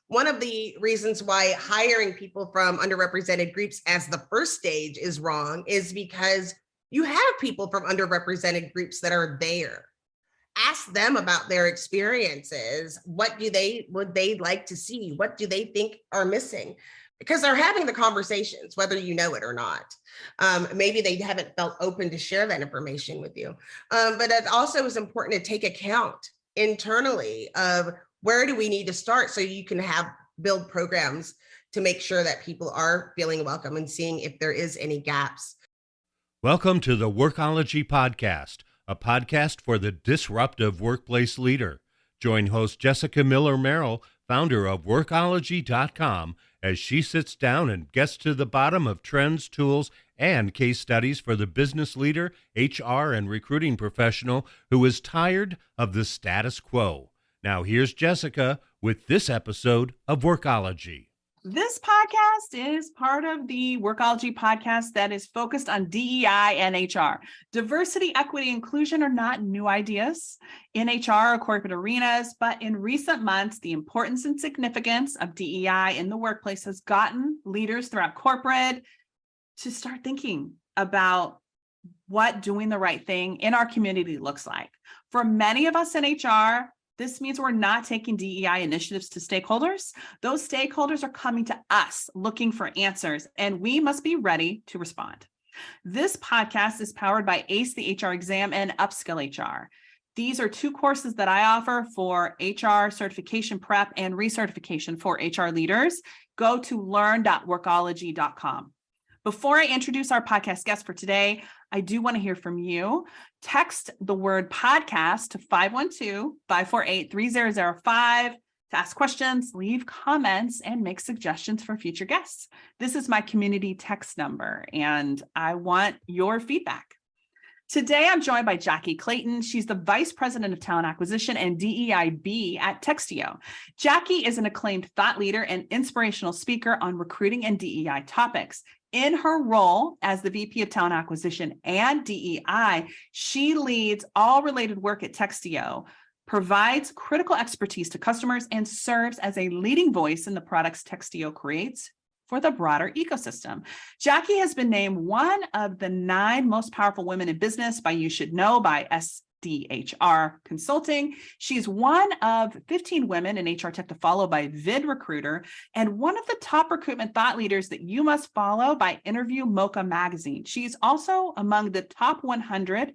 one of the reasons why hiring people from underrepresented groups as the first stage is wrong is because you have people from underrepresented groups that are there. Ask them about their experiences. What would they like to see? What do they think are missing? Because they're having the conversations, whether you know it or not. Maybe they haven't felt open to share that information with you. But it also is important to take account internally of where do we need to start so you can build programs to make sure that people are feeling welcome and seeing if there is any gaps. Welcome to the Workology podcast, a podcast for the disruptive workplace leader. Join host Jessica Miller-Merrill, founder of Workology.com, as she sits down and gets to the bottom of trends, tools, and case studies for the business leader, HR, and recruiting professional who is tired of the status quo. Now here's Jessica with this episode of Workology. This podcast is part of the Workology podcast that is focused on DEI and HR. Diversity, equity, inclusion are not new ideas in HR or corporate arenas, but in recent months, the importance and significance of DEI in the workplace has gotten leaders throughout corporate to start thinking about what doing the right thing in our community looks like. For many of us in HR, this means we're not taking DEI initiatives to stakeholders. Those stakeholders are coming to us looking for answers, and we must be ready to respond. This podcast is powered by ACE the HR exam and Upskill HR. These are two courses that I offer for HR certification prep and recertification for HR leaders. Go to learn.workology.com. Before I introduce our podcast guest for today, I do want to hear from you. Text the word podcast to 512-548-3005 to ask questions, leave comments, and make suggestions for future guests. This is my community text number, and I want your feedback. Today, I'm joined by Jackye Clayton. She's the Vice President of Talent Acquisition and DEIB at Textio. Jackye is an acclaimed thought leader and inspirational speaker on recruiting and DEI topics. In her role as the VP of Talent Acquisition and DEI, she leads all related work at Textio, provides critical expertise to customers, and serves as a leading voice in the products Textio creates for the broader ecosystem. Jackye has been named one of the 9 most powerful women in business by You Should Know by SDHR Consulting. She's one of 15 women in HR tech to follow by VidCruiter, and one of the top recruitment thought leaders that you must follow by InterviewMocha magazine. She's also among the top 100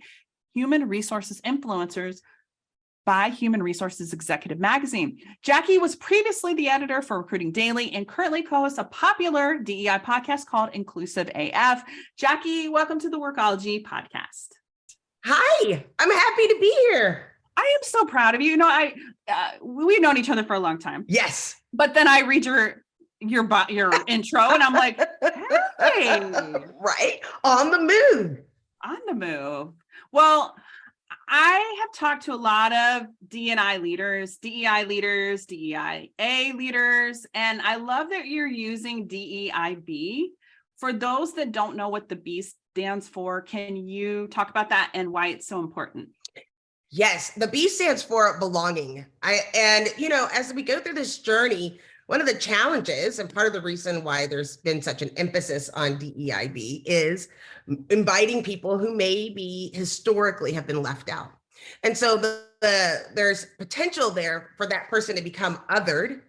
human resources influencers by Human Resources Executive magazine. Jackye was previously the editor for RecruitingDaily and currently co-hosts a popular DEI podcast called Inclusive AF. Jackye, welcome to the Workology podcast. Hi, I'm happy to be here. I am so proud of you. You know, we've known each other for a long time. Yes. But then I read your intro and I'm like, hey. Right, on the move. On the move. Well, I have talked to a lot of DEI leaders, DEIA leaders, and I love that you're using DEIB. For those that don't know what the B stands for, can you talk about that and why it's so important? Yes, the B stands for belonging. As we go through this journey, one of the challenges and part of the reason why there's been such an emphasis on DEIB is inviting people who maybe historically have been left out. And so there's potential there for that person to become othered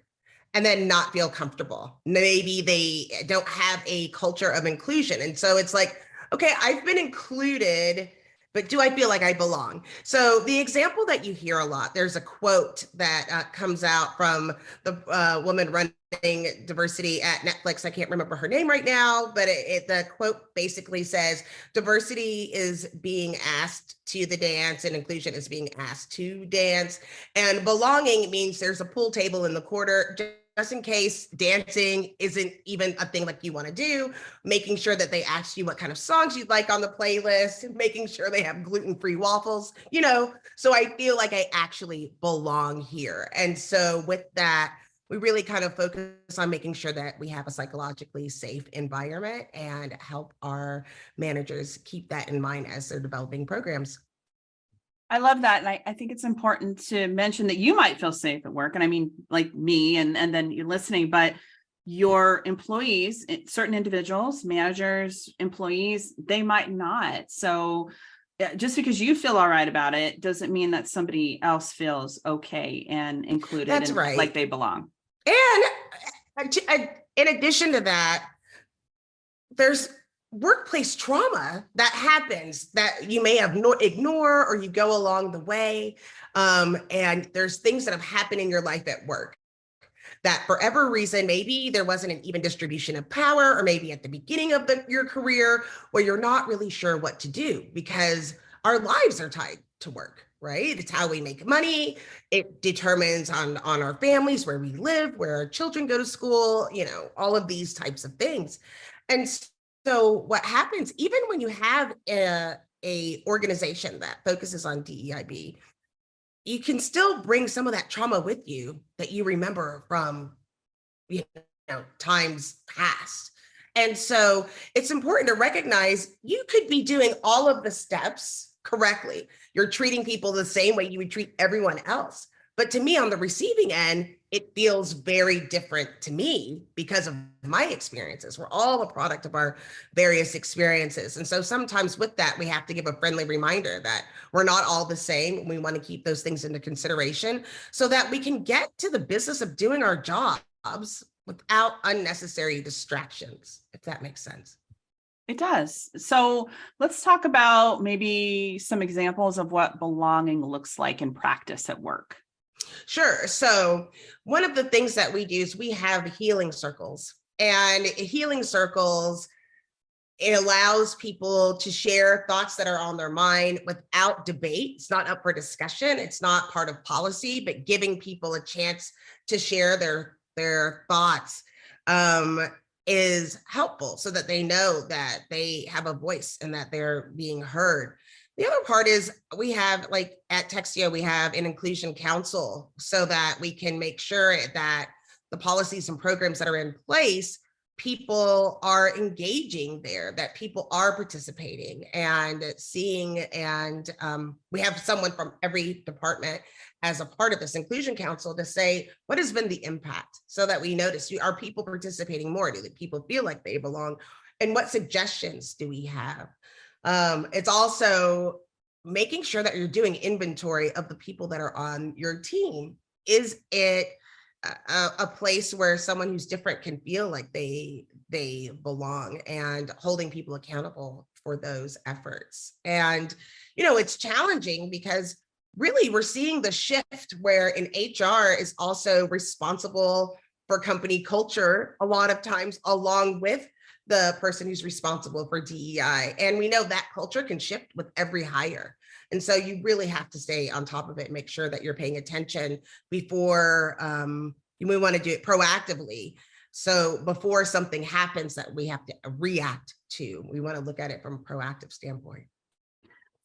and then not feel comfortable. Maybe they don't have a culture of inclusion. And so it's like, okay, I've been included, but do I feel like I belong? So the example that you hear a lot, there's a quote that comes out from the woman running diversity at Netflix. I can't remember her name right now, but the quote basically says, diversity is being asked to the dance and inclusion is being asked to dance. And belonging means there's a pool table in the corner, just in case dancing isn't even a thing like you want to do, making sure that they ask you what kind of songs you'd like on the playlist, making sure they have gluten-free waffles, so I feel like I actually belong here. And so with that, we really kind of focus on making sure that we have a psychologically safe environment and help our managers keep that in mind as they're developing programs. I love that. And I think it's important to mention that you might feel safe at work. And I mean, like me, and then you're listening, but your employees, certain individuals, managers, employees, they might not. So just because you feel all right about it doesn't mean that somebody else feels okay and included. That's and right. Like they belong. And in addition to that, there's workplace trauma that happens that you may have ignore or you go along the way. And there's things that have happened in your life at work that for whatever reason, maybe there wasn't an even distribution of power, or maybe at the beginning of your career where you're not really sure what to do because our lives are tied to work, right? It's how we make money. It determines on our families, where we live, where our children go to school, all of these types of things. And so what happens, even when you have a organization that focuses on DEIB, you can still bring some of that trauma with you that you remember from times past. And so it's important to recognize you could be doing all of the steps correctly. You're treating people the same way you would treat everyone else. But to me, on the receiving end, it feels very different to me because of my experiences. We're all a product of our various experiences. And so sometimes with that, we have to give a friendly reminder that we're not all the same. We want to keep those things into consideration so that we can get to the business of doing our jobs without unnecessary distractions, if that makes sense. It does. So let's talk about maybe some examples of what belonging looks like in practice at work. Sure. So one of the things that we do is we have healing circles, and healing circles, it allows people to share thoughts that are on their mind without debate. It's not up for discussion. It's not part of policy, but giving people a chance to share their thoughts is helpful so that they know that they have a voice and that they're being heard. The other part is we have, like at Textio, we have an inclusion council so that we can make sure that the policies and programs that are in place, people are engaging there, that people are participating and seeing, and we have someone from every department as a part of this inclusion council to say, what has been the impact, so that we notice, are people participating more? Do the people feel like they belong? And what suggestions do we have? It's also making sure that you're doing inventory of the people that are on your team. Is it a place where someone who's different can feel like they belong, and holding people accountable for those efforts? And, it's challenging because really we're seeing the shift where an HR is also responsible for company culture a lot of times, along with the person who's responsible for DEI. And we know that culture can shift with every hire. And so you really have to stay on top of it and make sure that you're paying attention before we want to do it proactively. So before something happens that we have to react to, we want to look at it from a proactive standpoint.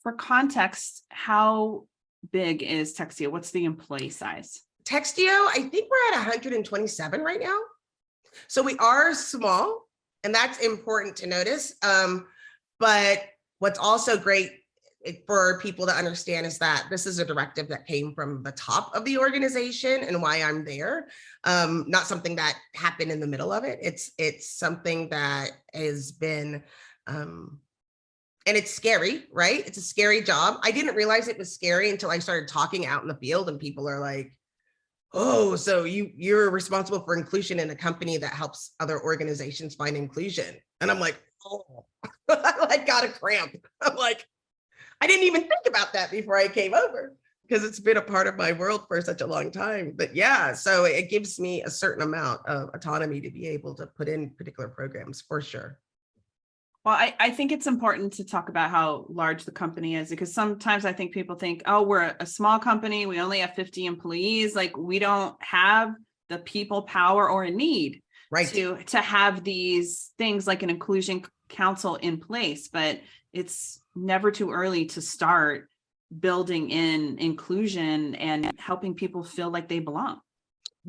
For context, how big is Textio? What's the employee size? Textio, I think we're at 127 right now. So we are small, and that's important to notice. But what's also great for people to understand is that this is a directive that came from the top of the organization, and why I'm there. Not something that happened in the middle of it. It's something that has been, and it's scary, right? It's a scary job. I didn't realize it was scary until I started talking out in the field, and people are like, oh, so you're responsible for inclusion in a company that helps other organizations find inclusion. And I'm like, oh, I got a cramp. I'm like, I didn't even think about that before I came over, because it's been a part of my world for such a long time. But yeah, so it gives me a certain amount of autonomy to be able to put in particular programs, for sure. Well, I think it's important to talk about how large the company is, because sometimes I think people think, oh, we're a small company, we only have 50 employees, like we don't have the people power or a need to have these things like an inclusion council in place. But it's never too early to start building in inclusion and helping people feel like they belong.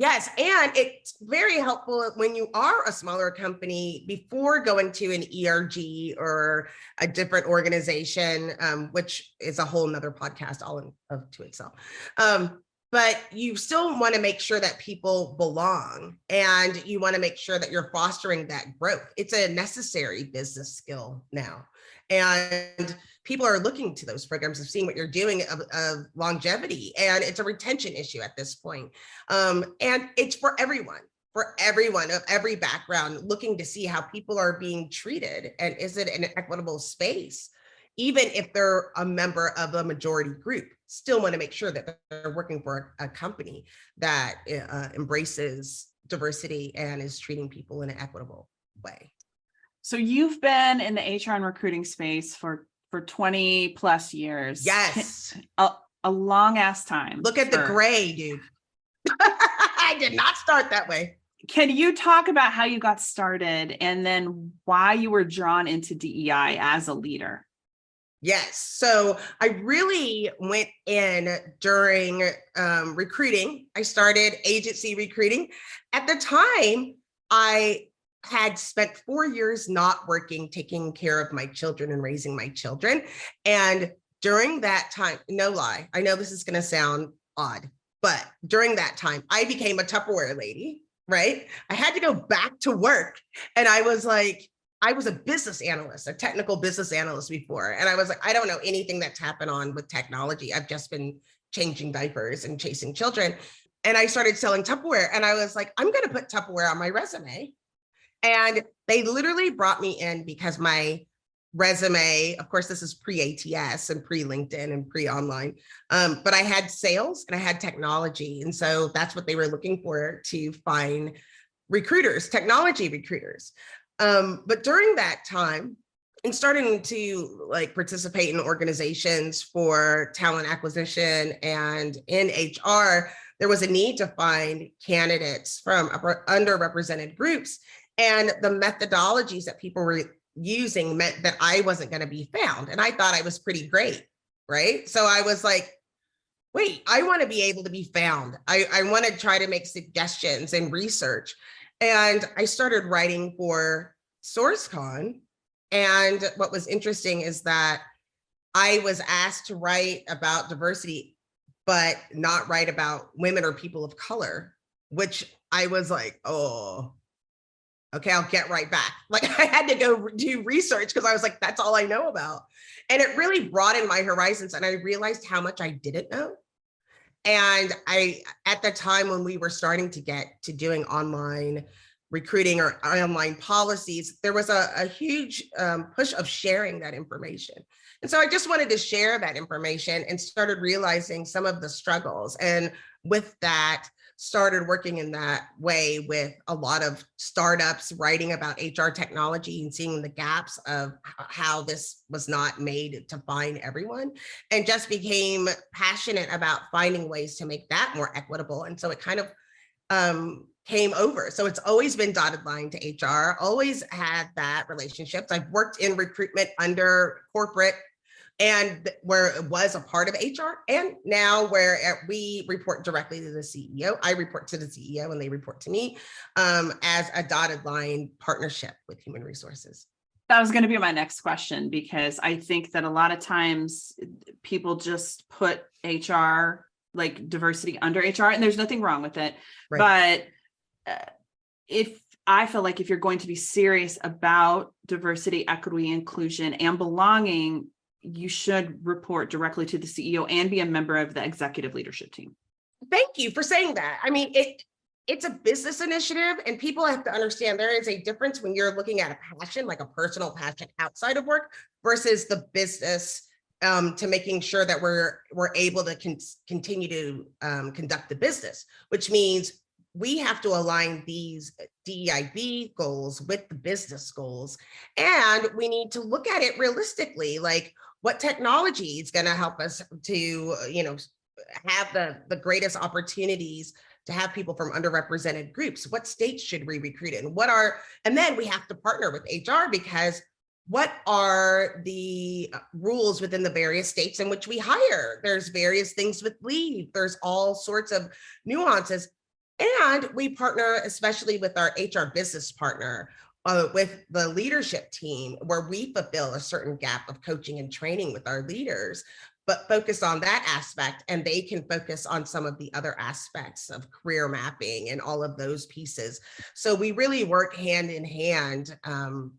Yes, and it's very helpful when you are a smaller company before going to an ERG or a different organization, which is a whole nother podcast all in of to itself. But you still want to make sure that people belong, and you want to make sure that you're fostering that growth. It's a necessary business skill now. And people are looking to those programs of seeing what you're doing of longevity, and it's a retention issue at this point. And it's for everyone of every background, looking to see how people are being treated, and is it an equitable space? Even if they're a member of a majority group, still want to make sure that they're working for a company that embraces diversity and is treating people in an equitable way. So you've been in the HR and recruiting space for 20 plus years. Yes. A long ass time. Look at the gray, dude. I did not start that way. Can you talk about how you got started and then why you were drawn into DEI as a leader? Yes. So I really went in during recruiting. I started agency recruiting. At the time, I had spent 4 years not working, taking care of my children and raising my children. And during that time, no lie, I know this is going to sound odd, but during that time, I became a Tupperware lady, right? I had to go back to work. And I was a business analyst, a technical business analyst before. And I was like, I don't know anything that's happened on with technology. I've just been changing diapers and chasing children. And I started selling Tupperware. And I was like, I'm going to put Tupperware on my resume. And they literally brought me in because my resume, of course, this is pre-ATS and pre-LinkedIn and pre-online, but I had sales and I had technology. And so that's what they were looking for, to find recruiters, technology recruiters. But during that time, and starting to participate in organizations for talent acquisition and in HR, there was a need to find candidates from underrepresented groups. And the methodologies that people were using meant that I wasn't going to be found. And I thought I was pretty great, right? So I was like, wait, I want to be able to be found. I want to try to make suggestions and research. And I started writing for SourceCon. And what was interesting is that I was asked to write about diversity, but not write about women or people of color, which I was like, oh, okay, I'll get right back. I had to go do research because I was like, that's all I know about. And it really broadened my horizons, and I realized how much I didn't know. And at the time when we were starting to get to doing online recruiting or online policies, there was a huge push of sharing that information. And so I just wanted to share that information and started realizing some of the struggles. And with that, started working in that way with a lot of startups, writing about HR technology and seeing the gaps of how this was not made to find everyone, and just became passionate about finding ways to make that more equitable. And so it kind of came over. So it's always been dotted line to HR, always had that relationships. I've worked in recruitment under corporate, and where it was a part of HR, and now where we report directly to the CEO. I report to the CEO and they report to me as a dotted line partnership with human resources. That was going to be my next question, because I think that a lot of times people just put HR, like diversity, under HR, and there's nothing wrong with it. Right. But I feel like if you're going to be serious about diversity, equity, inclusion, and belonging, you should report directly to the CEO and be a member of the executive leadership team. Thank you for saying that. I mean, it's a business initiative, and people have to understand there is a difference when you're looking at a passion, like a personal passion outside of work, versus the business, to making sure that we're able to continue to conduct the business, which means we have to align these DEIB goals with the business goals. And we need to look at it realistically, like what technology is going to help us to, have the greatest opportunities to have people from underrepresented groups. What states should we recruit in? And then we have to partner with HR, because what are the rules within the various states in which we hire? There's various things with leave. There's all sorts of nuances. And we partner, especially with our HR business partner, with the leadership team, where we fulfill a certain gap of coaching and training with our leaders, but focus on that aspect, and they can focus on some of the other aspects of career mapping and all of those pieces. So we really work hand in hand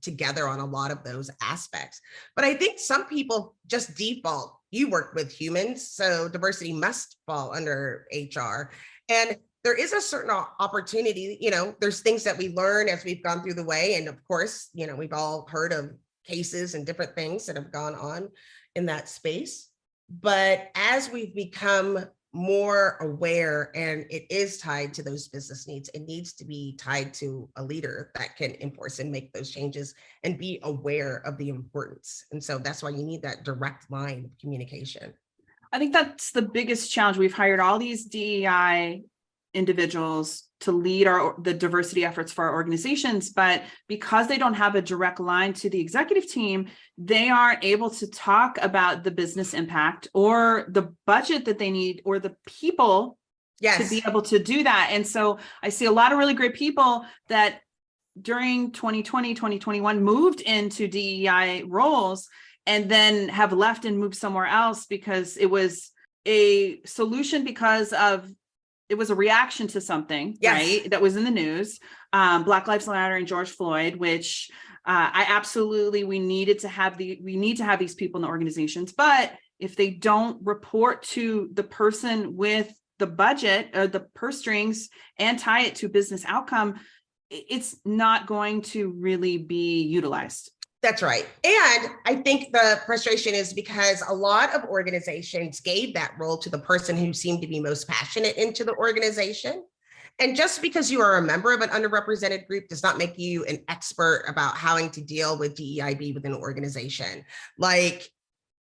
together on a lot of those aspects. But I think some people just default, you work with humans, so diversity must fall under HR. And there is a certain opportunity, there's things that we learn as we've gone through the way. And of course, we've all heard of cases and different things that have gone on in that space. But as we've become more aware, and it is tied to those business needs, it needs to be tied to a leader that can enforce and make those changes and be aware of the importance. And so that's why you need that direct line of communication. I think that's the biggest challenge. We've hired all these DEI individuals to lead the diversity efforts for our organizations, but because they don't have a direct line to the executive team, they aren't able to talk about the business impact or the budget that they need or the people to be able to do that. And so I see a lot of really great people that during 2020, 2021 moved into DEI roles and then have left and moved somewhere else because it was a solution it was a reaction to something, right, that was in the news, Black Lives Matter and George Floyd, which we need to have these people in the organizations. But if they don't report to the person with the budget or the purse strings and tie it to business outcome, it's not going to really be utilized. That's right. And I think the frustration is because a lot of organizations gave that role to the person who seemed to be most passionate into the organization. And just because you are a member of an underrepresented group does not make you an expert about how to deal with DEIB within an organization. Like,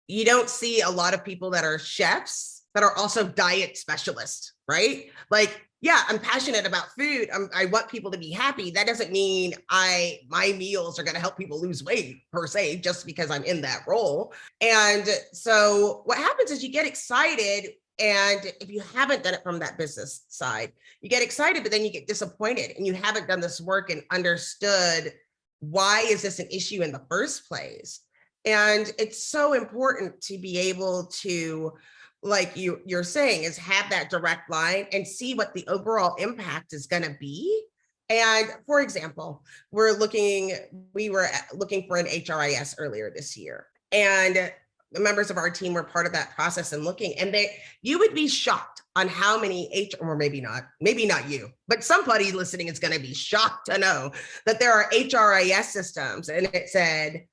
you don't see a lot of people that are chefs that are also diet specialists, right? Like, yeah, I'm passionate about food. I want people to be happy. That doesn't mean my meals are going to help people lose weight per se, just because I'm in that role. And so what happens is you get excited. And if you haven't done it from that business side, you get excited, but then you get disappointed and you haven't done this work and understood why is this an issue in the first place. And it's so important to be able to, like you're saying, is have that direct line and see what the overall impact is going to be. And for example, we were looking for an HRIS earlier this year, and the members of our team were part of that process and looking, and you would be shocked on how many or maybe not you, but somebody listening is going to be shocked to know that there are HRIS systems, and it said,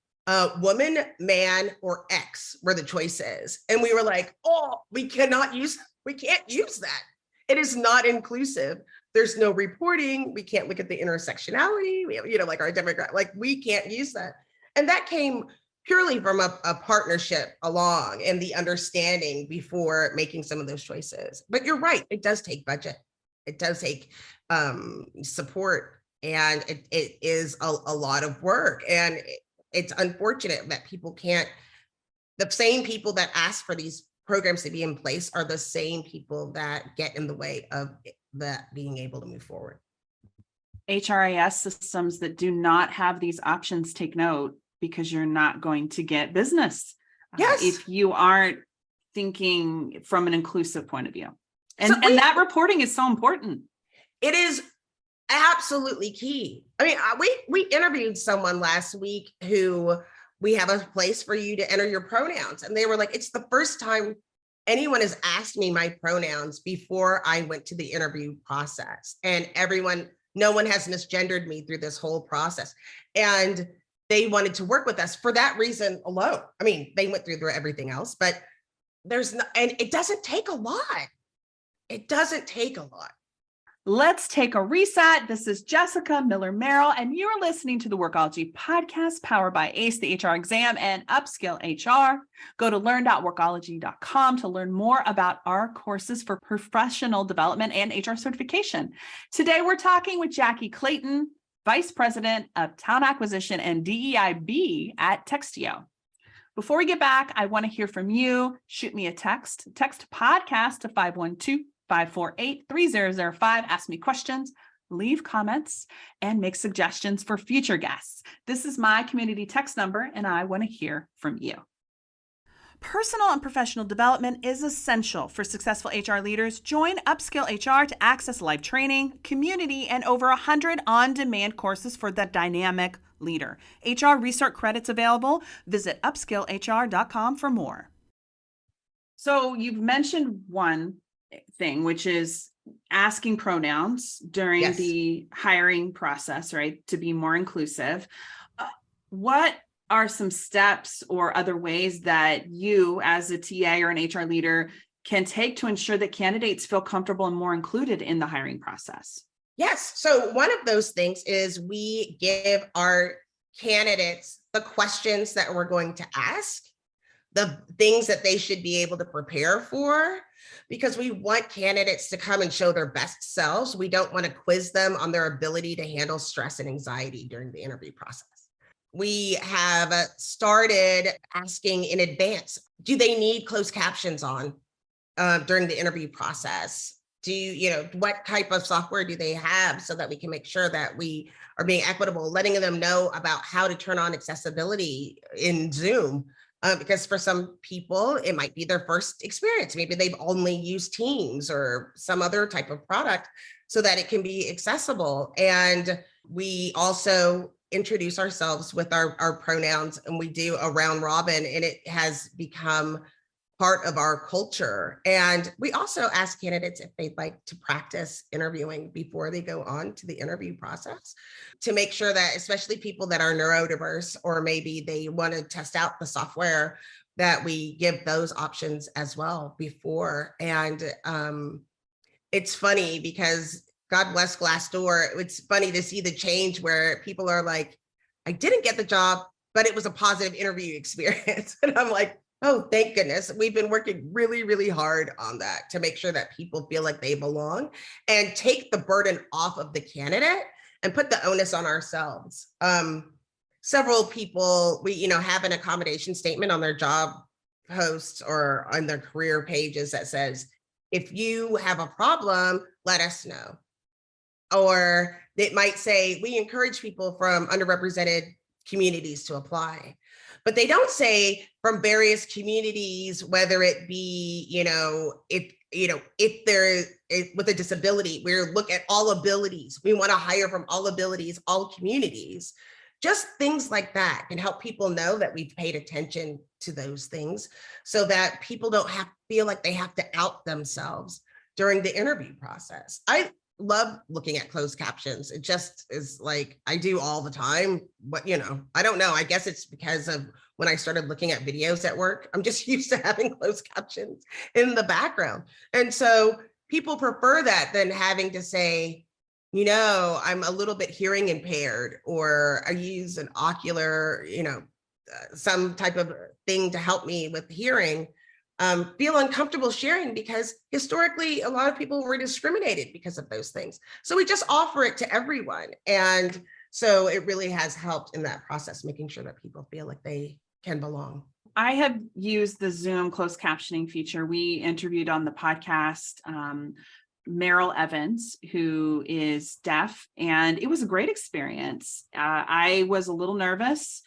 woman, man, or X were the choices. And we were like, oh, we can't use that. It is not inclusive. There's no reporting. We can't look at the intersectionality. We have, like our demographic, like we can't use that. And that came purely from a partnership along and the understanding before making some of those choices. But you're right, it does take budget. It does take support, and it is a lot of work. And it's unfortunate that the same people that ask for these programs to be in place are the same people that get in the way of that being able to move forward. HRIS systems that do not have these options, take note, because you're not going to get business if you aren't thinking from an inclusive point of view. And that reporting is so important. It is absolutely key. I mean, we interviewed someone last week who we have a place for you to enter your pronouns. And they were like, it's the first time anyone has asked me my pronouns before I went to the interview process. And no one has misgendered me through this whole process. And they wanted to work with us for that reason alone. I mean, they went through everything else, but and it doesn't take a lot. It doesn't take a lot. Let's take a reset. This is Jessica Miller Merrill, and you're listening to the Workology podcast powered by ACE, the HR exam, and Upskill HR. Go to learn.workology.com to learn more about our courses for professional development and HR certification. Today, we're talking with Jackye Clayton, Vice President of Talent Acquisition and DEIB at Textio. Before we get back, I want to hear from you. Shoot me a text podcast to 548-3005. Ask me questions, leave comments, and make suggestions for future guests. This is my community text number, and I want to hear from you. Personal and professional development is essential for successful HR leaders. Join Upskill HR to access live training, community, and over 100 on-demand courses for the dynamic leader. HR Research credits available. Visit upskillhr.com for more. So you've mentioned one thing, which is asking pronouns during Yes. the hiring process, right? To be more inclusive. What are some steps or other ways that you as a TA or an HR leader can take to ensure that candidates feel comfortable and more included in the hiring process? Yes. So one of those things is we give our candidates the questions that we're going to ask, the things that they should be able to prepare for, because we want candidates to come and show their best selves. We don't want to quiz them on their ability to handle stress and anxiety during the interview process. We have started asking in advance, do they need closed captions on during the interview process? What type of software do they have so that we can make sure that we are being equitable, letting them know about how to turn on accessibility in Zoom. Because for some people, it might be their first experience. Maybe they've only used Teams or some other type of product so that it can be accessible. And we also introduce ourselves with our pronouns, and we do a round robin, and it has become part of our culture. And we also ask candidates if they'd like to practice interviewing before they go on to the interview process, to make sure that, especially people that are neurodiverse, or maybe they want to test out the software, that we give those options as well before. And it's funny because God bless Glassdoor. It's funny to see the change where people are like, I didn't get the job, but it was a positive interview experience. And I'm like, oh, thank goodness. We've been working really, really hard on that to make sure that people feel like they belong and take the burden off of the candidate and put the onus on ourselves. Several people, we have an accommodation statement on their job posts or on their career pages that says, if you have a problem, let us know. Or it might say, we encourage people from underrepresented communities to apply. But they don't say from various communities, whether it be, if they're with a disability, we look at all abilities. We want to hire from all abilities, all communities. Just things like that can help people know that we've paid attention to those things, so that people don't feel like they have to out themselves during the interview process. I love looking at closed captions. It just is like I do all the time. But I don't know. I guess it's because of when I started looking at videos at work. I'm just used to having closed captions in the background. And so people prefer that than having to say, I'm a little bit hearing impaired, or I use an ocular, some type of thing to help me with hearing. Feel uncomfortable sharing, because historically a lot of people were discriminated because of those things. So we just offer it to everyone. And so it really has helped in that process, making sure that people feel like they can belong. I have used the Zoom closed captioning feature. We interviewed on the podcast Meryl Evans, who is deaf, and it was a great experience. I was a little nervous.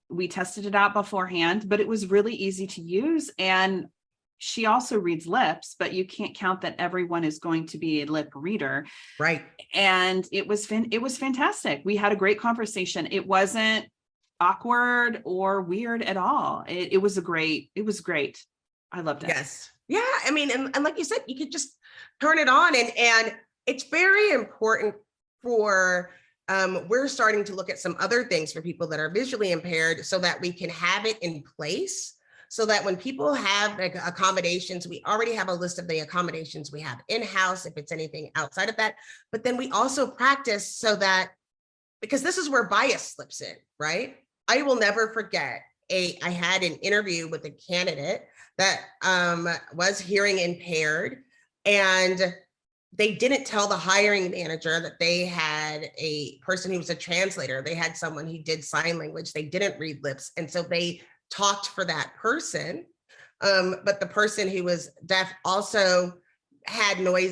We tested it out beforehand, but it was really easy to use. And she also reads lips, but you can't count that everyone is going to be a lip reader. Right. And it was fantastic. We had a great conversation. It wasn't awkward or weird at all. It was great. I loved it. Yes. Yeah. I mean, and like you said, you could just turn it on, and it's very important for, we're starting to look at some other things for people that are visually impaired, so that we can have it in place, so that when people have accommodations, we already have a list of the accommodations we have in-house, if it's anything outside of that. But then we also practice so that, because this is where bias slips in, right? I will never forget, I had an interview with a candidate that was hearing impaired, and they didn't tell the hiring manager that they had a person who was a translator. They had someone who did sign language. They didn't read lips. And so they talked for that person. But the person who was deaf also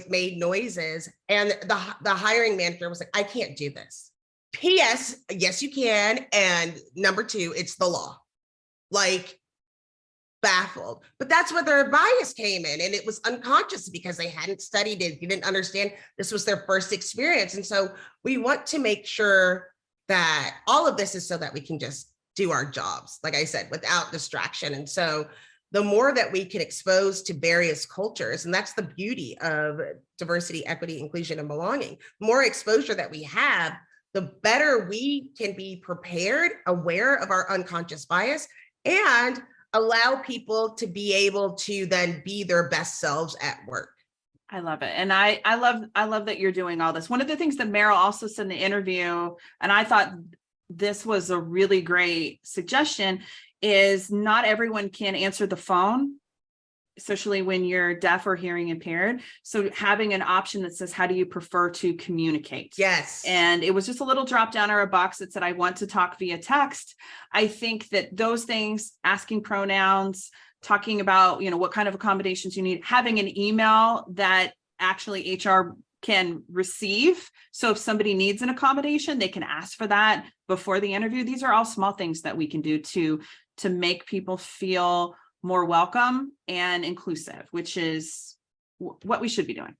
made noises, and the hiring manager was like, I can't do this. P.S. Yes, you can. And number two, it's the law. Like, baffled. But that's where their bias came in, and it was unconscious because they hadn't studied it. You didn't understand this was their first experience. And so we want to make sure that all of this is so that we can just do our jobs, like I said, without distraction. And so the more that we can expose to various cultures, and that's the beauty of diversity, equity, inclusion, and belonging, the more exposure that we have, the better we can be prepared, aware of our unconscious bias, and allow people to be able to then be their best selves at work. I love it. And I love that you're doing all this. One of the things that Meryl also said in the interview, and I thought this was a really great suggestion, is not everyone can answer the phone, especially when you're deaf or hearing impaired. So having an option that says, how do you prefer to communicate? Yes. And it was just a little drop down or a box that said, I want to talk via text. I think that those things, asking pronouns, talking about, what kind of accommodations you need, having an email that actually HR can receive. So if somebody needs an accommodation, they can ask for that before the interview. These are all small things that we can do to make people feel more welcome and inclusive, which is what we should be doing.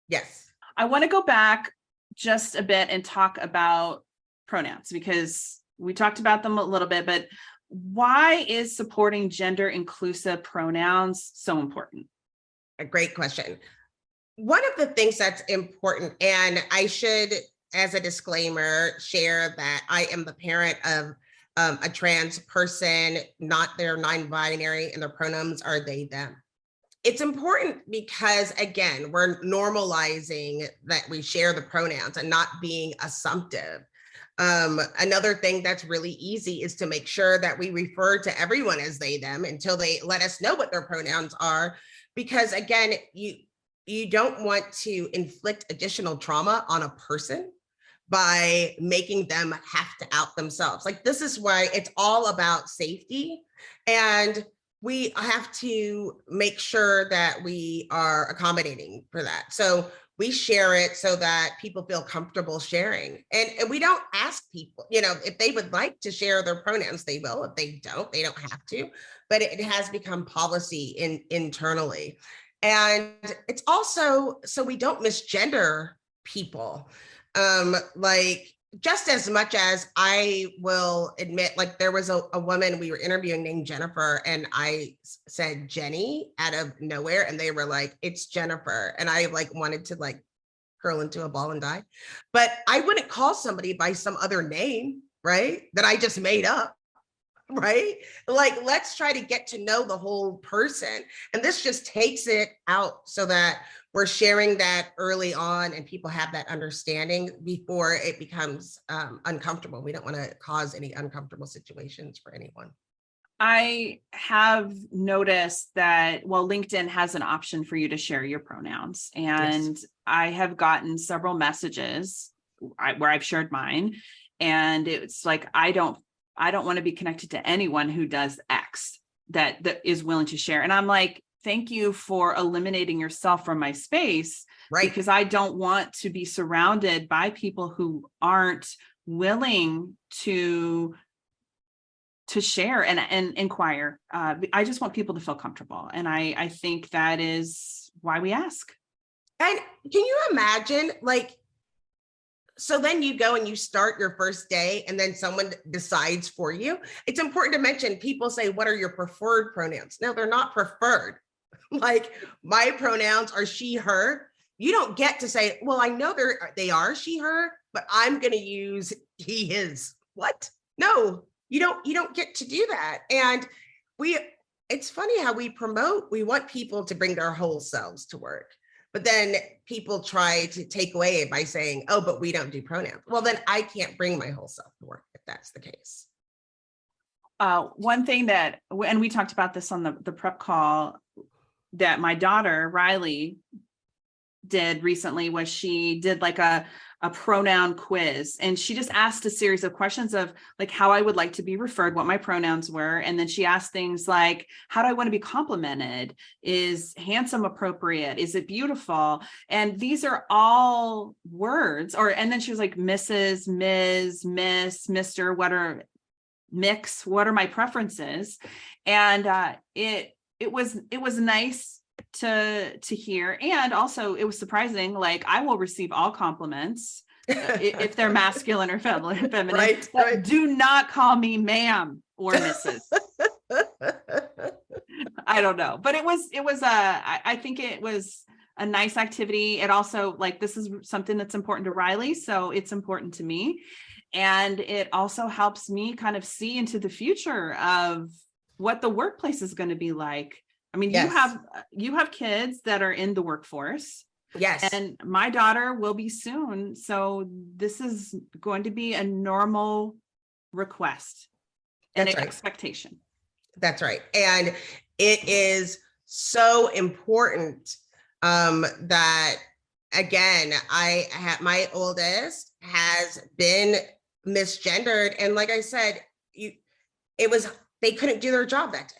Yes. I want to go back just a bit and talk about pronouns, because we talked about them a little bit, but why is supporting gender inclusive pronouns so important? A great question. One of the things that's important, and I should, as a disclaimer, share that I am the parent of a trans person, not their non-binary, and their pronouns are they, them. It's important because, again, we're normalizing that we share the pronouns and not being assumptive. Another thing that's really easy is to make sure that we refer to everyone as they, them until they let us know what their pronouns are, because again, you don't want to inflict additional trauma on a person by making them have to out themselves. Like, this is why it's all about safety, and we have to make sure that we are accommodating for that. So we share it so that people feel comfortable sharing. And we don't ask people, if they would like to share their pronouns, they will. If they don't have to, but it has become policy internally. And it's also so we don't misgender people. Like, just as much as I will admit, like, there was a woman we were interviewing named Jennifer, and I said Jenny out of nowhere, and they were like, it's Jennifer. And I wanted to curl into a ball and die, but I wouldn't call somebody by some other name, right? That I just made up. Right? Let's try to get to know the whole person. And this just takes it out so that we're sharing that early on and people have that understanding before it becomes uncomfortable. We don't want to cause any uncomfortable situations for anyone. I have noticed that, LinkedIn has an option for you to share your pronouns. And yes, I have gotten several messages where I've shared mine. And it's like, I don't want to be connected to anyone who does X that is willing to share. And I'm like, thank you for eliminating yourself from my space, right? Because I don't want to be surrounded by people who aren't willing to share and inquire. I just want people to feel comfortable. And I think that is why we ask. And can you imagine, so then you go and you start your first day and then someone decides for you. It's important to mention, people say, what are your preferred pronouns? No, they're not preferred. My pronouns are she, her. You don't get to say, well, I know they are she, her, but I'm going to use he, his. What? No, you don't get to do that. And it's funny how we want people to bring their whole selves to work. But then people try to take away by saying, oh, but we don't do pronouns. Well, then I can't bring my whole self to work if that's the case. One thing and we talked about this on the prep call, that my daughter, Riley, did recently was she did like a pronoun quiz, and she just asked a series of questions of like how I would like to be referred, what my pronouns were. And then she asked things like, how do I want to be complimented? Is handsome appropriate? Is it beautiful? And these are all words, and then she was like, Mrs., Ms., Miss, Mr., what are my preferences? And it was nice to hear. And also it was surprising, like I will receive all compliments if they're masculine or feminine. Right, But right. do not call me ma'am or Mrs. I don't know, but I think it was a nice activity. It also, like, this is something that's important to Riley, so it's important to me. And it also helps me kind of see into the future of what the workplace is going to be like. I mean, Yes. you have kids that are in the workforce. Yes. And my daughter will be soon. So this is going to be a normal request and That's an right. expectation. That's right. And it is so important that, again, my oldest has been misgendered. And like I said, they couldn't do their job that day,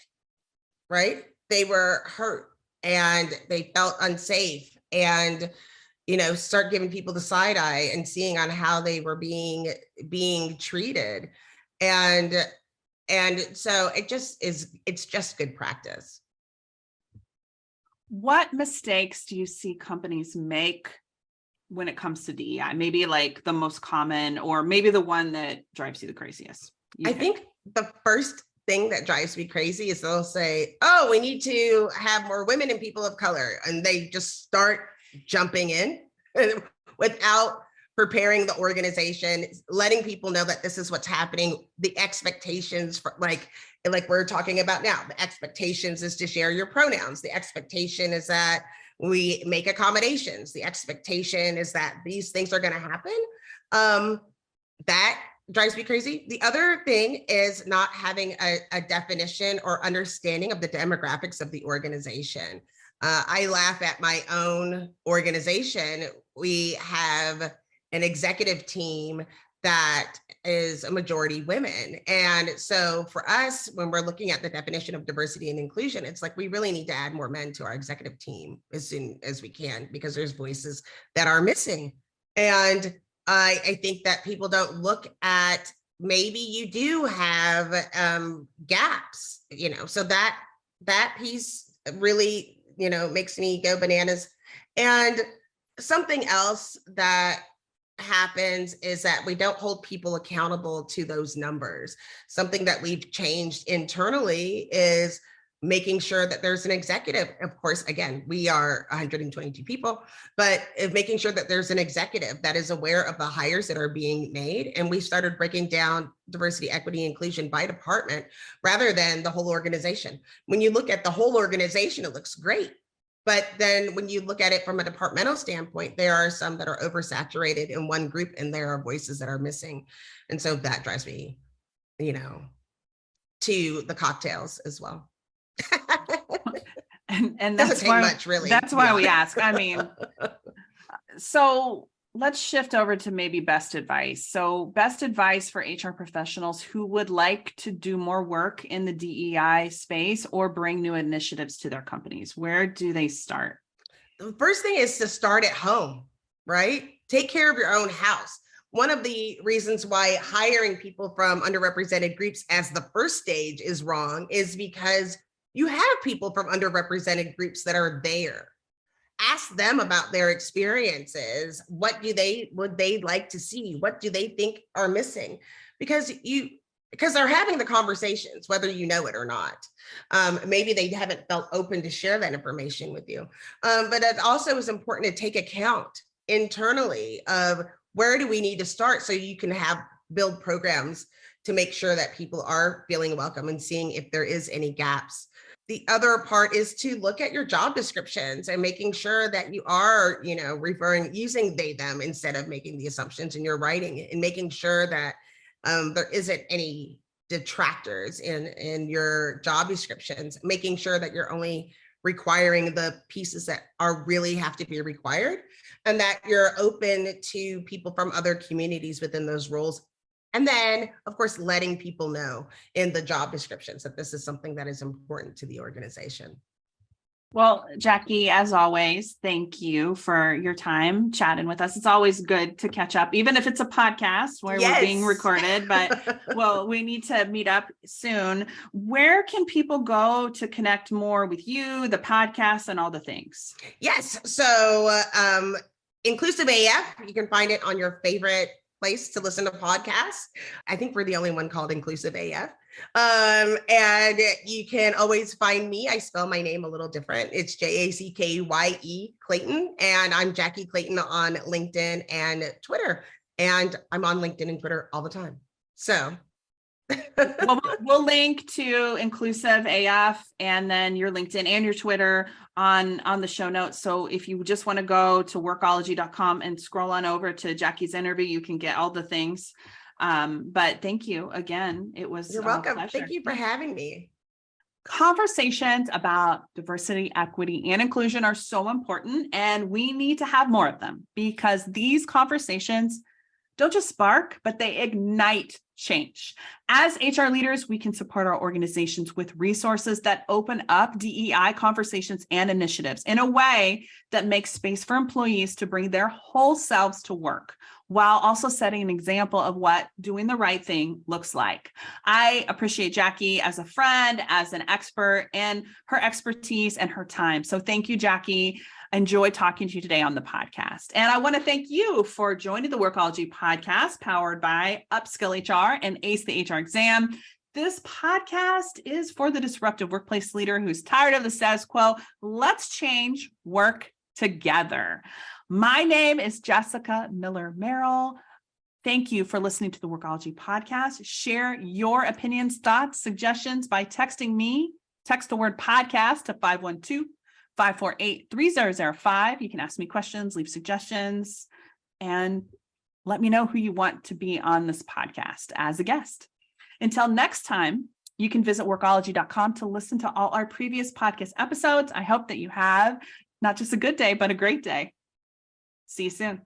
right? They were hurt and they felt unsafe, and, start giving people the side eye and seeing on how they were being treated. And so it's just good practice. What mistakes do you see companies make when it comes to DEI? Maybe like the most common, or maybe the one that drives you the craziest. I think the first thing that drives me crazy is they'll say, oh, we need to have more women and people of color. And they just start jumping in without preparing the organization, letting people know that this is what's happening. The expectations for like we're talking about now, the expectations is to share your pronouns. The expectation is that we make accommodations. The expectation is that these things are going to happen. That drives me crazy. The other thing is not having a definition or understanding of the demographics of the organization. I laugh at my own organization. We have an executive team that is a majority women. And so for us, when we're looking at the definition of diversity and inclusion, it's like we really need to add more men to our executive team as soon as we can, because there's voices that are missing. And I think that people don't look at, maybe you do have gaps, so that piece really, makes me go bananas. And something else that happens is that we don't hold people accountable to those numbers. Something that we've changed internally is making sure that there's an executive. Of course, again, we are 122 people, but making sure that there's an executive that is aware of the hires that are being made. And we started breaking down diversity, equity, inclusion by department rather than the whole organization. When you look at the whole organization, it looks great. But then when you look at it from a departmental standpoint, there are some that are oversaturated in one group and there are voices that are missing. And so that drives me, to the cocktails as well. and that's why much, really. That's why we ask. I mean, so let's shift over to maybe best advice. So best advice for HR professionals who would like to do more work in the DEI space or bring new initiatives to their companies. Where do they start? The first thing is to start at home, right? Take care of your own house. One of the reasons why hiring people from underrepresented groups as the first stage is wrong is because you have people from underrepresented groups that are there. Ask them about their experiences. What would they like to see? What do they think are missing? Because they're having the conversations, whether you know it or not. Maybe they haven't felt open to share that information with you. But it also is important to take account internally of where do we need to start, so you can build programs to make sure that people are feeling welcome and seeing if there is any gaps. The other part is to look at your job descriptions and making sure that you are, using they, them instead of making the assumptions in your writing, and making sure that there isn't any detractors in your job descriptions, making sure that you're only requiring the pieces that are really have to be required, and that you're open to people from other communities within those roles. And then, of course, letting people know in the job descriptions that this is something that is important to the organization. Well, Jackye, as always, thank you for your time chatting with us. It's always good to catch up, even if it's a podcast where we're being recorded, but well, we need to meet up soon. Where can people go to connect more with you, the podcast, and all the things? Yes. So Inclusive AF, you can find it on your favorite place to listen to podcasts. I think we're the only one called Inclusive AF. And you can always find me. I spell my name a little different. It's Jackye Clayton, and I'm Jackye Clayton on LinkedIn and Twitter. And I'm on LinkedIn and Twitter all the time. So well, we'll link to Inclusive AF and then your LinkedIn and your Twitter on the show notes. So if you just want to go to workology.com and scroll on over to Jackye's interview, you can get all the things. But thank you again. It was You're welcome. Pleasure. Thank you for having me. Conversations about diversity, equity, and inclusion are so important, and we need to have more of them because these conversations don't just spark, but they ignite change. As HR leaders, we can support our organizations with resources that open up DEI conversations and initiatives in a way that makes space for employees to bring their whole selves to work, while also setting an example of what doing the right thing looks like. I appreciate Jackye as a friend, as an expert, and her expertise and her time. So thank you, Jackye. I enjoyed talking to you today on the podcast. And I want to thank you for joining the Workology podcast, powered by Upskill HR and Ace the HR exam. This podcast is for the disruptive workplace leader who's tired of the status quo. Let's change work together. My name is Jessica Miller Merrill. Thank you for listening to the Workology podcast. Share your opinions, thoughts, suggestions by texting me. Text the word podcast to 512-548-3005. You can ask me questions, leave suggestions, and let me know who you want to be on this podcast as a guest. Until next time, you can visit workology.com to listen to all our previous podcast episodes. I hope that you have not just a good day, but a great day. See you soon.